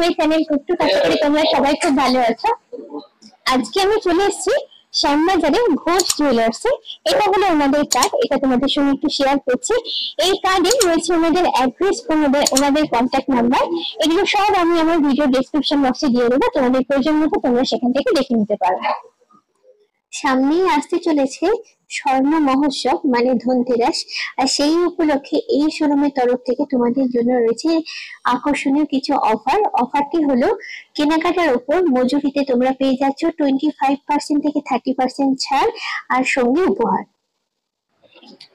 My channel কুট্টু। আশা করি তোমরা সবাই খুব ভালো আছো। আজকে আমি চলে এসেছি শ্যামবাজারে ঘোষ জুয়েলার্সে। এটা হলো ওনাদের কার্ড, এটা তোমাদের সঙ্গে একটু শেয়ার করছি। এই কার্ডে রয়েছে ওনাদের অ্যাড্রেস, ওনাদের কন্ট্যাক্ট নাম্বার। এগুলো সব আমি আমার ভিডিও ডেসক্রিপশন বক্সে দিয়ে দেবো, তোমাদের প্রয়োজন মতো তোমরা সেখান থেকে দেখে নিতে পারো। সামনেই আসতে চলেছে স্বর্ণ মহোৎসব মানে ধনতেরাস, আর সেই উপলক্ষে এই শোরুমের তরফ থেকে তোমাদের জন্য রয়েছে আকর্ষণীয় কিছু অফার। অফারটি হলো কেনাকাটার উপর মজুরিতে তোমরা পেয়ে যাচ্ছ 25% থেকে 30% ছাড় আর সঙ্গে উপহার।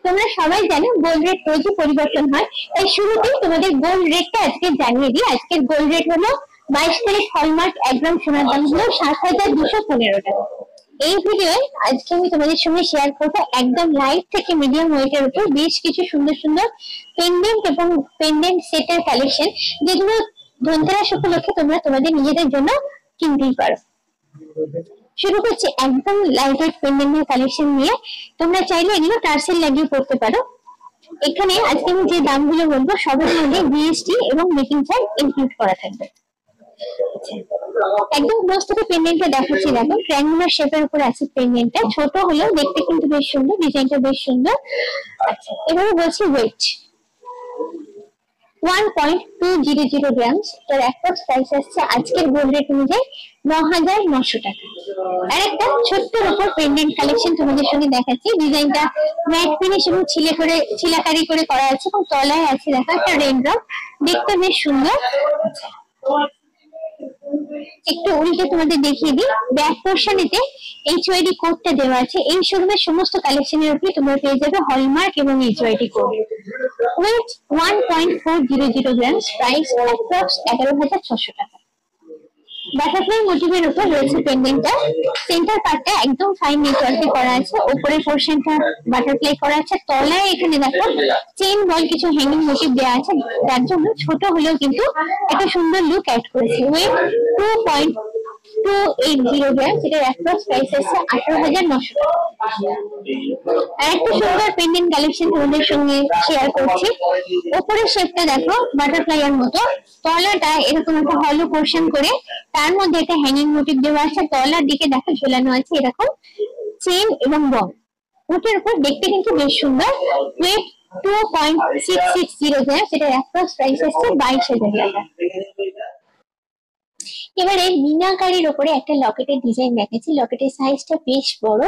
তোমরা সবাই জানো গোল্ড রেট রোজই পরিবর্তন হয়, তাই শুরুতেই তোমাদের গোল্ড রেটটা আজকে জানিয়ে দিই। আজকের গোল্ড রেট হলো 22 তারিখ হলমার্ক 1 গ্রাম সোনার দাম হলো 7,215 টাকা। এই ভিডিওয়ে আজকে আমি তোমাদের সঙ্গে শেয়ার করবো একদম লাইট থেকে মিডিয়াম ওয়েটের উপর বেশ কিছু সুন্দর সুন্দর পেন্ডেন্ট এবং পেন্ডেন্ট সেটের কালেকশন, যেগুলো ধনতেরাস উপলক্ষে তোমরা তোমাদের নিজেদের জন্য কিনতেই পারো। শুরু করছি একদম লাইট ওয়েট পেন্ডেন্টের কালেকশন নিয়ে। তোমরা চাইলে এগুলো টার্সেল লাগিয়ে পড়তে পারো। এখানে আজকে আমি যে দামগুলো বলবো সবের মধ্যে জিএসটি এবং মেকিং চার্জ ইনক্লুড করা থাকবে। একদম ক্লোজ থেকে পেন্ডেন্টটা দেখাচ্ছি। দেখো ট্রায়াঙ্গুলার শেপের উপর আছে পেন্ডেন্টটা, ছোট হলেও দেখতে কিন্তু বেশ সুন্দর, ডিজাইনটা বেশ সুন্দর। আচ্ছা, এবারে বলছি ওয়েট 1.200 গ্রামস। এর অ্যাপ্রক্স প্রাইস আসছে আজকের গোল্ড রেট অনুযায়ী 9,900 টাকা। আর একটা ছোট্টর উপর পেন্ডেন্ট কালেকশন তোমাদের সঙ্গে দেখাচ্ছি। ডিজাইনটা ম্যাট ফিনিশ এবং ছিলাকারি করে করা আছে এবং তলায় আছে দেখো একটা রেইনড্রপ, দেখতে বেশ সুন্দর। একটু উল্টে তোমাদের দেখিয়ে দিই, ব্যাক পোর্শনেতে এইচওআইডি কোডটা দেওয়া আছে। এই শোরুমের সমস্ত কালেকশনের উপরে তোমরা পেয়ে যাবে হলমার্ক এবং HUID code. Weight 1.400 grams, price approx 11,600 টাকা। বাটারফ্লাই মোটিভের উপর রয়েছে পেন্ডেন্টটা। সেন্টার পার্টটা একদম ফাইন নেটওয়ার্কে করা আছে, উপরের পোর্শনটা বাটারফ্লাই করা আছে, তলায় এখানে দেখো চেইন বল কিছু হ্যাঙ্গিং মোটিভ দেওয়া আছে, যার জন্য ছোট হলেও কিন্তু একটা সুন্দর লুক অ্যাড করেছে। ওয়েট 2.280 গ্রাম, যেটার অ্যাপ্রক্স প্রাইস আছে 18,900 টাকা। আর একটা সুন্দর পেন্ডেন্ট কালেকশন তোমাদের সঙ্গে শেয়ার করছি। উপরের শেপটা দেখো বাটারফ্লাই এর মতো, তলাটা এরকম একটা হলো পোর্শন করে, তার মধ্যে একটা হ্যাঙ্গিং মোটিভ দেওয়া আছে, তলার দিকে দেখো ঝোলানো আছে এরকম চেন এবং বল। ওটার উপর দেখতে কিন্তু বেশ সুন্দর। ওয়েট 2.660 গ্রাম, সেটার অ্যাপ্রক্স প্রাইস আছে 22,000 টাকা। এবারে মিনাকারির উপরে একটা লকেটের ডিজাইন দেখাচ্ছি। লকেটের সাইজটা বেশ বড়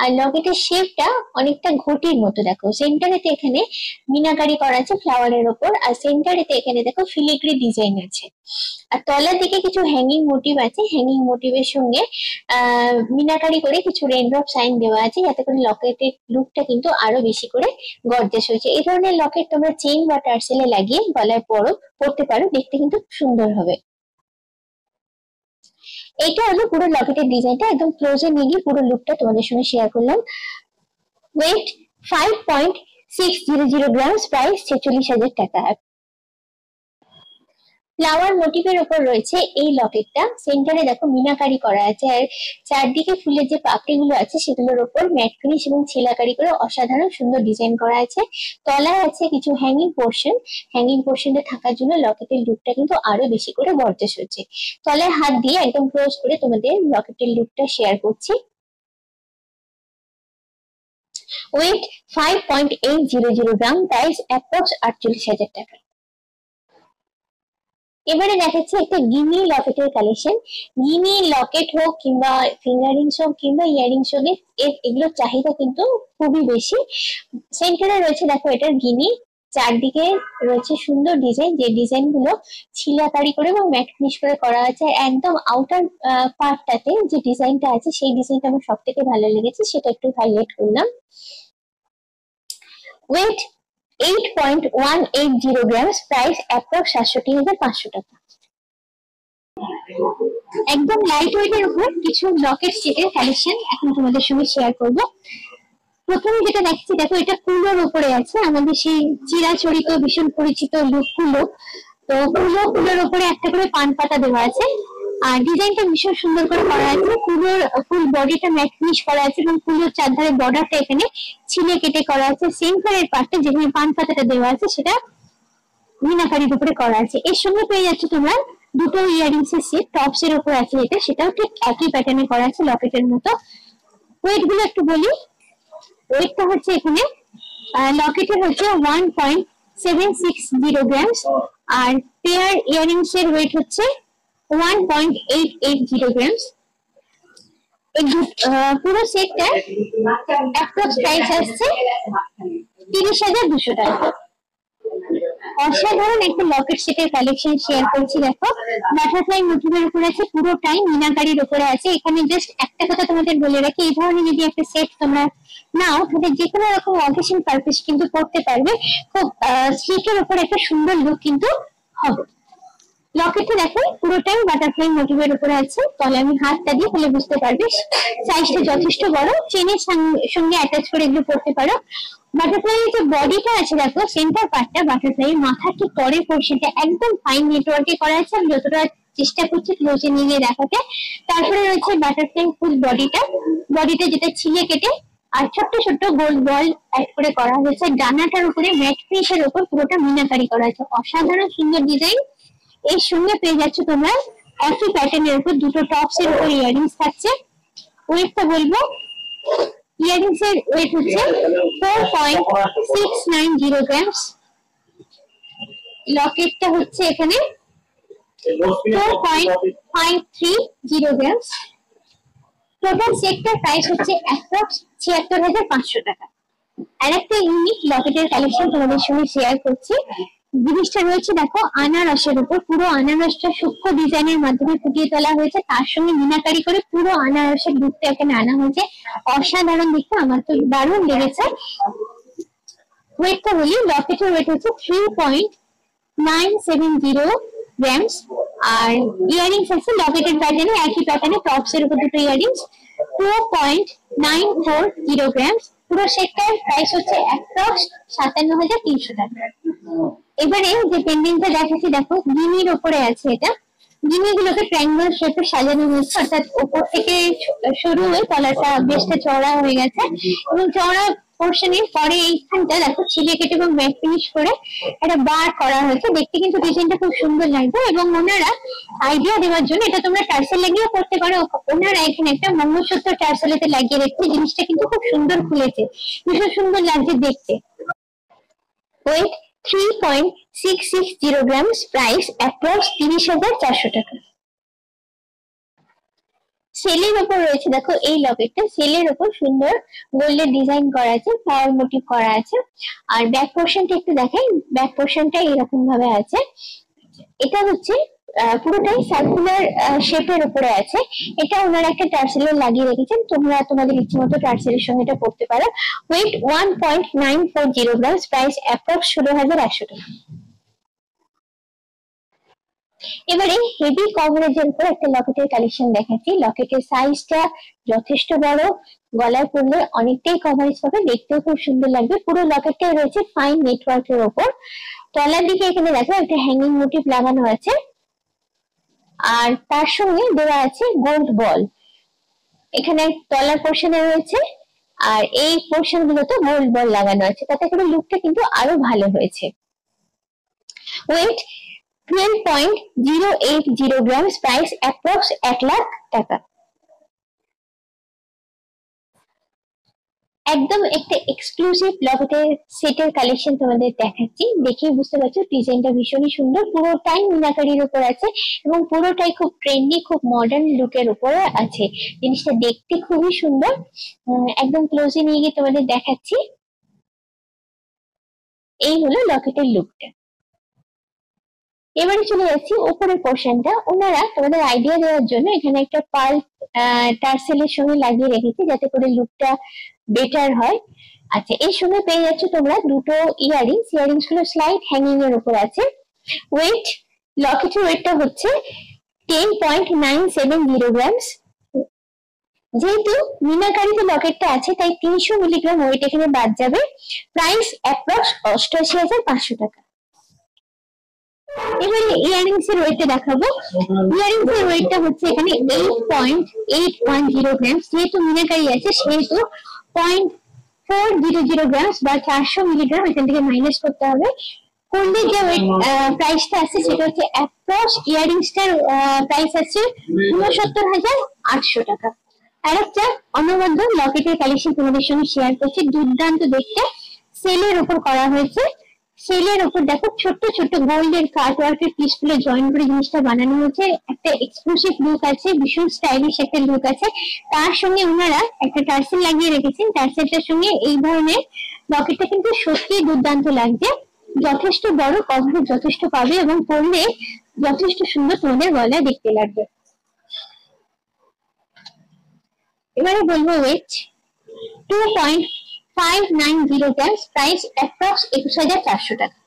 আর লকেটের শেপটা অনেকটা ঘটির মতো। দেখো সেন্টারেতে এখানে মিনাকারি করা আছে ফ্লাওয়ারের উপর, আর সেন্টারেতে এখানে দেখো ফিলিগ্রি ডিজাইন আছে। আর তলার দিকে কিছু হ্যাঙ্গিং মোটিভ আছে, হ্যাঙ্গিং মোটিভের সঙ্গে মিনাকারি করে কিছু রেইনড্রপ সাইন দেওয়া আছে, যাতে করে লকেটের লুকটা কিন্তু আরো বেশি করে গর্জাস হয়েছে। এই ধরনের লকেট তোমরা চেইন বা টার্সেলে লাগিয়ে গলায় পরতে পারো, দেখতে কিন্তু সুন্দর হবে। এটা হলো পুরো লকেটের ডিজাইনটা, একদম ক্লোজে নিয়ে গিয়ে পুরো লুকটা তোমাদের সঙ্গে শেয়ার করলাম। ওয়েট 5.600 গ্রামস, প্রাইস 46,000 টাকা। ফ্লাওয়ার মোটিভের উপর রয়েছে এই লকেটটা। সেন্টারে দেখো মিনাকারি করা আছে, আর চারদিকে ফুলের যে পাপড়িগুলো আছে সেগুলোর উপর ম্যাট ফিনিশ এবং ছিলাকারি করে অসাধারণ সুন্দর ডিজাইন করা আছে। তলায় আছে কিছু হ্যাঙ্গিং পোর্শন, হ্যাঙ্গিং পোর্শনে থাকার জন্য লকেটের লুকটা কিন্তু আরো বেশি করে গর্জাস হচ্ছে। তলায় হাত দিয়ে একদম ক্লোজ করে তোমাদের লকেটের লুকটা শেয়ার করছি। ওয়েট 5.800 গ্রাম, প্রাইস অ্যাপ্রক্স 48,000 টাকা। এবারে দেখাচ্ছি একটা গিনি লকেটের কালেকশন। গিনি লকেট হোক কিংবা ফিঙ্গারিংস হোক কিংবা ইয়ারিংস হোক, এগুলোর চাহিদা কিন্তু খুবই বেশি। সেন্টারে রয়েছে দেখো এটার গিনি, চারদিকে রয়েছে সুন্দর ডিজাইন, যে ডিজাইন গুলো ছিলাকারি করে এবং ম্যাট ফিনিশ করে করা আছে। একদম আউটার পার্টটাতে যে ডিজাইনটা আছে সেই ডিজাইনটা আমার সব থেকে ভালো লেগেছে, সেটা একটু হাইলাইট করলাম। ওয়েট 8.180 গ্রামস, প্রাইস অ্যাপ্রক্স 67,500 টাকা। একদম লাইট ওয়েটের উপর কিছু লকেট সেটের কালেকশন এখন তোমাদের সঙ্গে শেয়ার করব। প্রথমে যেটা দেখছি দেখো, এটা কুলোর উপরে আছে, আমাদের সেই চিরাচরিত ভীষণ পরিচিত লুক কুলো। তো কুলোর উপরে একটা করে পান পাতা দেওয়া আছে, আর ডিজাইনটা ভীষণ সুন্দর করে করা আছে। কুলোর ফুল বডিটা ম্যাট ফিনিশ করা আছে এবং কুলোর চারধারে বর্ডারটা এখানে ছিলে কেটে করা আছে। সেন্টারের পার্টটা যেখানে পান পাতাটা দেওয়া আছে সেটা মিনাকারির উপরে করা আছে। এর সঙ্গে পেয়ে যাচ্ছে তোমরা দুটো ইয়ারিংস এর সেট টপস এর উপর আছে এটা, সেটাও ঠিক একই প্যাটার্নে করা আছে লকেটের মতো। ওয়েট গুলো একটু বলি, ওয়েটটা হচ্ছে এখানে লকেটের হচ্ছে 1.760 গ্রামস, আর পেয়ার ইয়ারিংস এর ওয়েট হচ্ছে 1.880 গ্রামস। পুরো সেটটার অ্যাপ্রক্স প্রাইস আসছে 30,200 টাকা। অসাধারণ একটা লকেট সেটের কালেকশন শেয়ার করছি। দেখো বাটারফ্লাই মোটিভের উপর আছে, পুরোটাই মিনাকারির উপরে আছে। এখানে জাস্ট একটা কথা তোমাদের বলে রাখি, এই ধরনের যদি একটা সেট তোমরা নাও তাহলে যে কোনো রকম অকেশন পারপাস কিন্তু করতে পারবে, খুব স্লিকের উপর একটা সুন্দর লুক কিন্তু হবে। লকেটটা দেখো পুরোটাই বাটারফ্লাই মোটিভের উপরে আছে, তাহলে আমি হাতটা দিয়ে তাহলে বুঝতে পারবে। সাইজটা যথেষ্ট বড়, চেনের সঙ্গে অ্যাটাচ করে এগুলো পড়তে পারো। বাটারফ্লাই যে বডিটা আছে দেখো, সেন্টার পার্টটা বাটারফ্লাই মাথার ঠিক পরের পোর্শনটা একদম ফাইন নেটওয়ার্কে করা আছে। আমি যতটা চেষ্টা করছি ক্লোজে নিয়ে দেখাতে। তারপরে রয়েছে বাটারফ্লাই ফুল বডিটা যেটা ছিলে কেটে আর ছোট্ট ছোট্ট গোল বল অ্যাড করে করা হয়েছে। ডানাটার উপরে ম্যাট ফিনিশের উপর পুরোটা মিনাকারি করা আছে, অসাধারণ সুন্দর ডিজাইন। এর সঙ্গে পেয়ে যাচ্ছ তোমরা একই প্যাটার্নের উপর দুটো টপস এর উপর ইয়ারিংস থাকছে। ওয়েটটা বলবো, ইয়ারিংস এর ওয়েট হচ্ছে 4.690 গ্রামস, লকেটটা হচ্ছে এখানে 4.530 গ্রামস। টোটাল সেটটার প্রাইস হচ্ছে অ্যাপ্রক্স 76,500 টাকা। আর একটা ইউনিক লকেটের কালেকশন তোমাদের সঙ্গে শেয়ার করছি। জিনিসটা রয়েছে দেখো আনারসের উপর, পুরো আনারসটা সূক্ষ্ম ডিজাইনের মাধ্যমে ফুটিয়ে তোলা হয়েছে, তার সঙ্গে মিনাকারি করে পুরো আনারসের লুকটা এখানে আনা হয়েছে। অসাধারণ দেখতে, আমার তো দারুণ লেগেছে। ওয়েটটা বলি, লকেটের ওয়েট হচ্ছে 3.970 গ্রামস, আর ইয়ারিংস আছে লকেটের প্যাটার্নে একই প্যাটার্নে টপস এর উপর দুটো ইয়ারিংস 2.940 গ্রামস। পুরো সেটটার প্রাইস হচ্ছে অ্যাপ্রক্স 57,300 টাকা। এবারে যে পেন্ডেন্টটা দেখাচ্ছি দেখো গিনির উপরে আছে, এটা গিনিগুলোকে ট্রায়াঙ্গেল শেপে সাজানো হয়েছে, অর্থাৎ উপর থেকে শুরু হয়ে তলাটা বেশটা চওড়া হয়ে গেছে এবং চওড়া পোর্শনের পরে এইখানটা দেখো ছিলে কেটে এবং ম্যাট ফিনিশ করে একটা বার করা হয়েছে। দেখতে কিন্তু ডিজাইনটা খুব সুন্দর লাগবে এবং ওনারা আইডিয়া দেওয়ার জন্য এটা তোমরা টার্সেল লাগিয়েও করতে পারো। ওনারা এখানে একটা মঙ্গলসূত্র টার্সেলেতে লাগিয়ে রেখেছে, জিনিসটা কিন্তু খুব সুন্দর খুলেছে, ভীষণ সুন্দর লাগছে দেখতে। ওয়েট 3.660 গ্রামস, প্রাইস অ্যাপ্রক্স 30,400 টাকা। সেলের উপর রয়েছে দেখো এই লকেটটা, সেলের উপর সুন্দর গোল্ডের ডিজাইন করা আছে, ফ্লাওয়ার মোটিভ করা আছে। আর ব্যাক পোর্শনটা একটু দেখাই, ব্যাক পোর্শনটা এরকম ভাবে আছে। এটা হচ্ছে পুরোটাই সার্কুলার শেপের উপরে আছে। এটা ওনারা একটা টার্সেলে লাগিয়ে রেখেছেন, তোমরা তোমাদের ইচ্ছে মতো টার্সেলের সঙ্গে এটা পড়তে পারো। ওয়েট 1.940 গ্রামস, প্রাইস অ্যাপ্রক্স 16,100 টাকা। এবারে হেভি কভারেজের উপর একটা লকেটের কালেকশন দেখাচ্ছি। লকেটের সাইজটা যথেষ্ট বড়, গলায় পরলে অনেকটাই কভারেজ পাবে, দেখতেও খুব সুন্দর লাগবে। পুরো লকেটটাই রয়েছে ফাইন নেটওয়ার্কের উপর। তলার দিকে এখানে দেখো একটা হ্যাঙ্গিং মোটিভ লাগানো আছে, আর তার সঙ্গে দেওয়া আছে গোল্ড বল। এখানে তলার পোর্শনে রয়েছে আর এই পোর্শন গুলোতে গোল্ড বল লাগানো আছে, তাতে করে লুকটা কিন্তু আরো ভালো হয়েছে। ওয়েট 12.080 গ্রামস, প্রাইস অ্যাপ্রক্স 1,00,000 টাকা। একদম একটা এক্সক্লুসিভ লকেটের সেটের কালেকশন তোমাদের দেখাচ্ছি, দেখেই বুঝতে পারছো ডিজাইনটা ভীষণই সুন্দর। পুরোটাই মিনাকারির উপর আছে এবং পুরোটাই খুব ট্রেন্ডি, খুব মডার্ন লুকের উপরে আছে। জিনিসটা দেখতে খুবই সুন্দর, একদম ক্লোজে নিয়ে গিয়ে তোমাদের দেখাচ্ছি। এই হলো লকেটের লুকটা। এবারে চলে যাচ্ছি উপরের পোর্শনটা। ওনারা তোমাদের আইডিয়া দেওয়ার জন্য এখানে একটা পার্ল টার্সেলের সঙ্গে লাগিয়ে রেখেছি, যাতে করে লুকটা বেটার হয়। আচ্ছা, এর সঙ্গে পেয়ে যাচ্ছ তোমরা দুটো ইয়ারিংস। ইয়ারিংস গুলো স্লাইড হ্যাঙ্গিং এর উপর আছে। ওয়েট, লকেটের ওয়েটটা হচ্ছে 10.970 গ্রামস। যেহেতু মিনাকারিতে লকেটটা আছে তাই 300 মিলিগ্রাম ওয়েট এখানে বাদ যাবে। প্রাইস অ্যাপ্রক্স 88,500 টাকা। এবারে ইয়ারিংস এর ওয়েটটা দেখাবো। ইয়ারিংস এর ওয়েটটা হচ্ছে এখানে 8.810 গ্রামস। যেহেতু মিনাকারি আছে সেহেতু 0.400 গ্রামস বা 400 মিলিগ্রাম এখান থেকে মাইনাস করতে হবে। করলে যে প্রাইসটা আছে সেটা হচ্ছে অ্যাপ্রক্স ইয়ারিংসটার প্রাইস আছে ৬৯,৮০০ টাকা। আর একটা অনবদ্য লকেটের কালেকশন তোমাদের সঙ্গে শেয়ার করছি, দুর্দান্ত দেখতে, সেলের উপর করা হয়েছে। সেলের উপর দেখো ছোট্ট ছোট্ট গোল্ডের কাট ওয়ার্কের পিস গুলো জয়েন করে জিনিসটা বানানো হয়েছে, একটা এক্সক্লুসিভ লুক আছে, ভীষণ স্টাইলিশ একটা লুক আছে। তার সঙ্গে ওনারা একটা টার্সেল লাগিয়ে রেখেছেন, টার্সেলটার সঙ্গে এই ধরনের লকেটটা কিন্তু সত্যি দুর্দান্ত লাগছে, যথেষ্ট বড়, কভার যথেষ্ট পাবে এবং পরলে যথেষ্ট সুন্দর তোমাদের গলায় দেখতে লাগবে। এবারে বলবো ওয়েট 2.590 গ্রাম, প্রাইস অ্যাপ্রক্স ২১,৪০০ টাকা।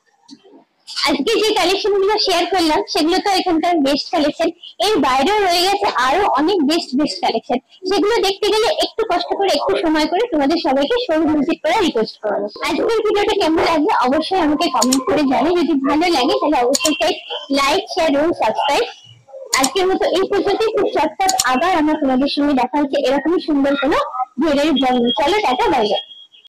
আজকে যে কালেকশন গুলো শেয়ার করলাম সেগুলো তো এখানকার বেস্ট কালেকশন, এর বাইরেও রয়ে গেছে আরো অনেক বেস্ট বেস্ট কালেকশন, সেগুলো দেখতে গেলে একটু কষ্ট করে একটু সময় করে তোমাদের সবাইকে শোরুম ভিজিট করে রিকোয়েস্ট করবো। আজকের ভিডিওটা কেমন লাগবে অবশ্যই আমাকে কমেন্ট করে জানাই, যদি ভালো লাগে তাহলে অবশ্যই লাইক শেয়ার এবং সাবস্ক্রাইব। আজকের মতো এই পর্যন্তই, খুব চটপট আবার আমরা তোমাদের সঙ্গে দেখা হচ্ছে এরকমই সুন্দর কোনো জুয়েলারি ব্লগ। চলো টাটা, বাই বাই।